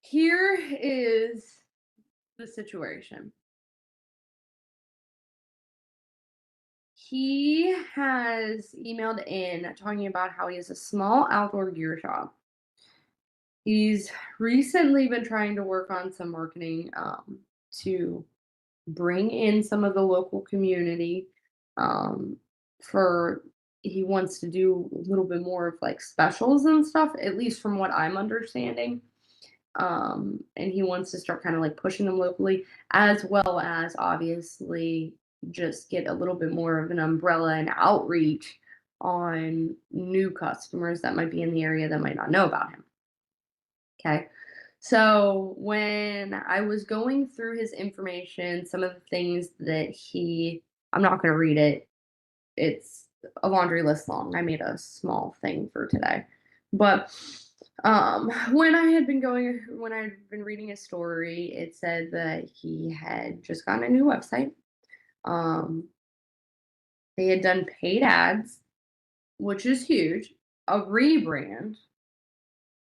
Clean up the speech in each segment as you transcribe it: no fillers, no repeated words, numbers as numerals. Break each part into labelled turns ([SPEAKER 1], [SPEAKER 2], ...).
[SPEAKER 1] Here is the situation. He has emailed in talking about how he has a small outdoor gear shop. He's recently been trying to work on some marketing to bring in some of the local community. Um, for he wants to do a little bit more of like specials and stuff, at least from what I'm understanding. And he wants to start kind of like pushing them locally, as well as obviously just get a little bit more of an umbrella and outreach on new customers that might be in the area that might not know about him. Okay. So when I was going through his information, some of the things that I'm not going to read it. It's a laundry list long. I made a small thing for today. But when I had been reading his story, it said that he had just gotten a new website. Um, they had done paid ads, which is huge, a rebrand,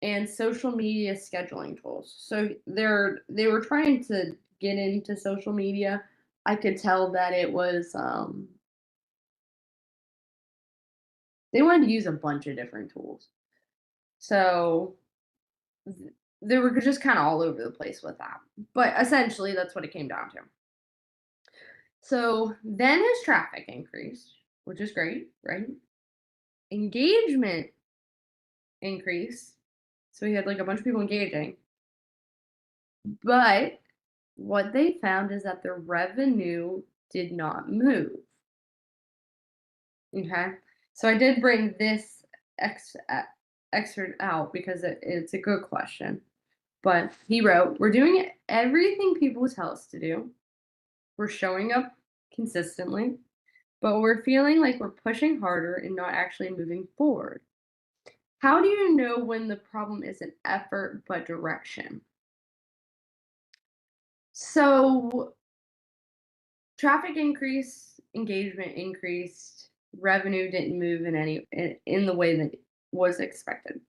[SPEAKER 1] and social media scheduling tools. So they were trying to get into social media. I could tell that it was they wanted to use a bunch of different tools. So they were just kind of all over the place with that. But essentially, that's what it came down to. So then his traffic increased, which is great, right? Engagement increased. So he had like a bunch of people engaging. But what they found is that the revenue did not move. Okay. So I did bring this excerpt out because it's a good question. But he wrote, "We're doing everything people tell us to do. We're showing up consistently, but we're feeling like we're pushing harder and not actually moving forward. How do you know when the problem isn't effort but direction?" So, traffic increased, engagement increased, revenue didn't move in the way that was expected.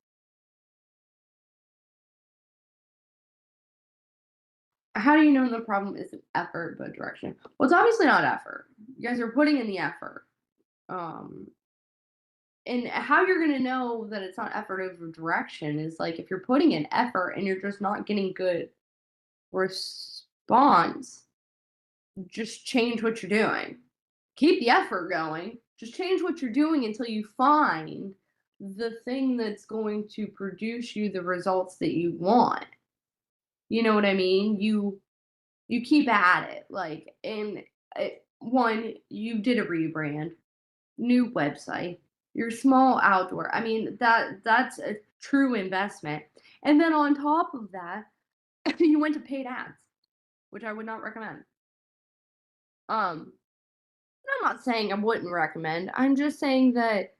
[SPEAKER 1] How do you know the problem isn't effort but direction? Well, it's obviously not effort. You guys are putting in the effort. Um, and how you're gonna know that it's not effort over direction is like if you're putting in effort and you're just not getting good response, just change what you're doing. Keep the effort going. Just change what you're doing until you find the thing that's going to produce you the results that you want. You know what I mean? You keep at it. Like, and one, you did a rebrand, new website, your small outdoor. I mean, that's a true investment. And then on top of that, you went to paid ads, which I would not recommend. Um, I'm not saying I wouldn't recommend. I'm just saying that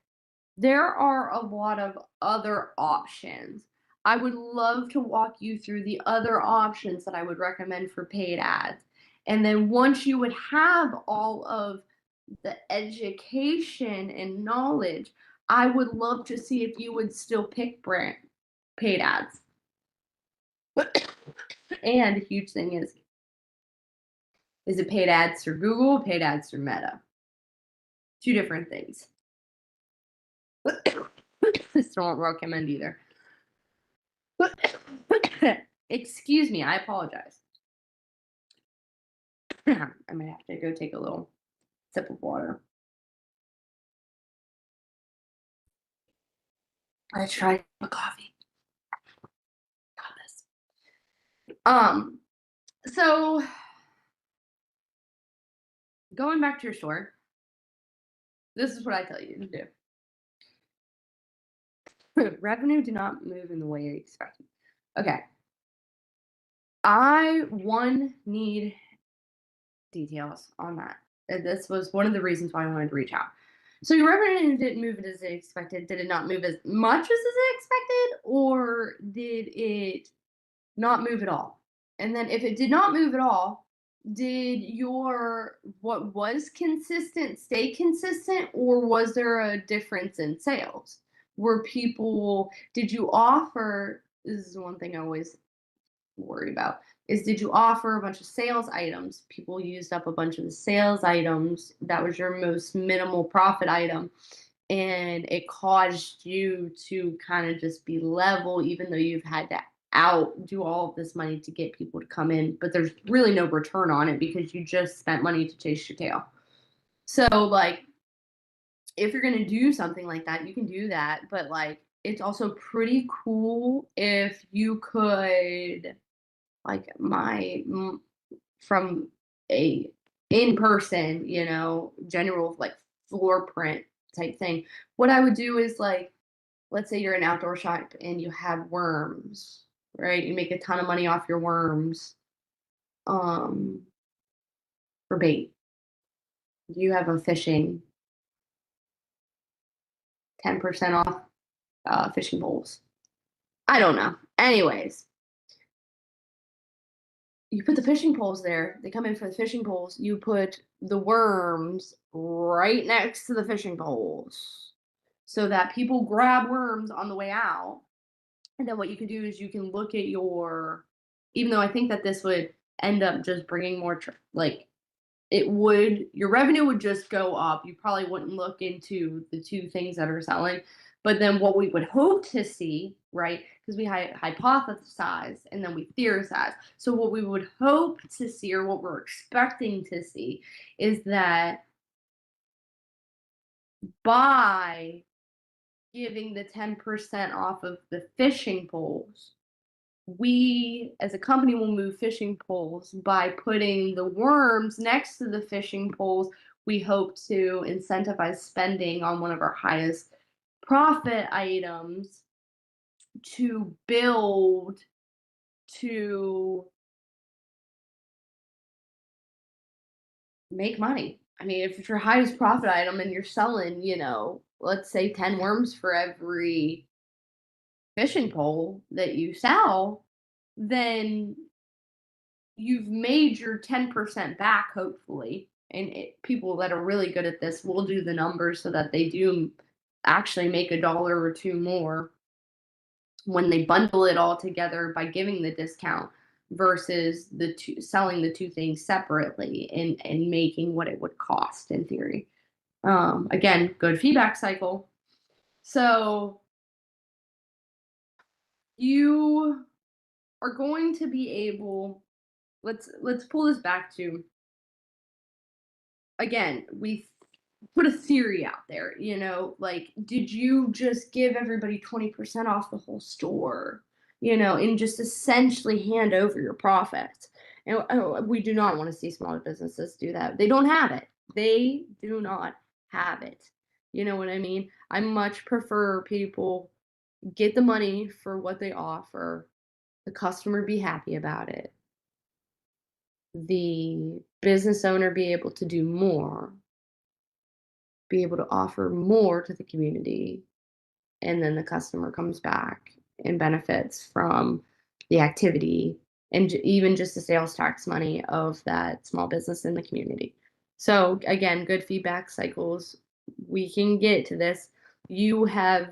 [SPEAKER 1] there are a lot of other options. I would love to walk you through the other options that I would recommend for paid ads. And then once you would have all of the education and knowledge, I would love to see if you would still pick brand paid ads. And a huge thing is it paid ads through Google, paid ads through Meta? Two different things. Still won't recommend either. Excuse me, I apologize. I might have to go take a little sip of water. I tried a coffee. Got this. Um, so going back to your store, this is what I tell you to do. Revenue did not move in the way you expected. Okay. I one need details on that. This was one of the reasons why I wanted to reach out. So your revenue didn't move as expected. Did it not move as much as expected, or did it not move at all? And then if it did not move at all, did your what was consistent stay consistent, or was there a difference in sales? Were people Did you offer, this is one thing I always worry about is, did you offer a bunch of sales items? People used up a bunch of the sales items. That was your most minimal profit item. And it caused you to kind of just be level, even though you've had to outdo all of this money to get people to come in. But there's really no return on it because you just spent money to chase your tail. So, like, if you're going to do something like that, you can do that. But, like, it's also pretty cool if you could, like, from a in person, general, like, floor print type thing. What I would do is, like, let's say you're an outdoor shop and you have worms, right? You make a ton of money off your worms, um, for bait. You have a fishing 10% off fishing poles. I don't know. Anyways, you put the fishing poles there. They come in for the fishing poles. You put the worms right next to the fishing poles so that people grab worms on the way out. And then what you can do is you can look at even though I think that this would end up just bringing more, like, your revenue would just go up. You probably wouldn't look into the two things that are selling. But then what we would hope to see, right? Because we hypothesize and then we theorize. So what we would hope to see, or what we're expecting to see, is that by giving the 10% off of the fishing poles, we as a company will move fishing poles. By putting the worms next to the fishing poles, we hope to incentivize spending on one of our highest profit items to build to make money. I mean, if it's your highest profit item and you're selling, let's say 10 worms for every fishing pole that you sell, then you've made your 10% back, hopefully. And people that are really good at this will do the numbers so that they do actually make a dollar or two more when they bundle it all together by giving the discount versus selling the two things separately and making what it would cost in theory. Again, good feedback cycle. So you are going to be able, let's pull this back to, again, we put a theory out there, like, did you just give everybody 20% off the whole store, and just essentially hand over your profits? And we do not want to see smaller businesses do that. They don't have it. They do not have it. You know what I mean? I much prefer people get the money for what they offer, the customer be happy about it, the business owner be able to do more, be able to offer more to the community, and then the customer comes back and benefits from the activity and even just the sales tax money of that small business in the community. So again, good feedback cycles. We can get to this. You have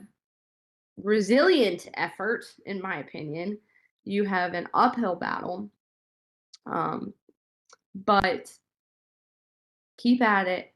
[SPEAKER 1] resilient effort, in my opinion. You have an uphill battle, but keep at it.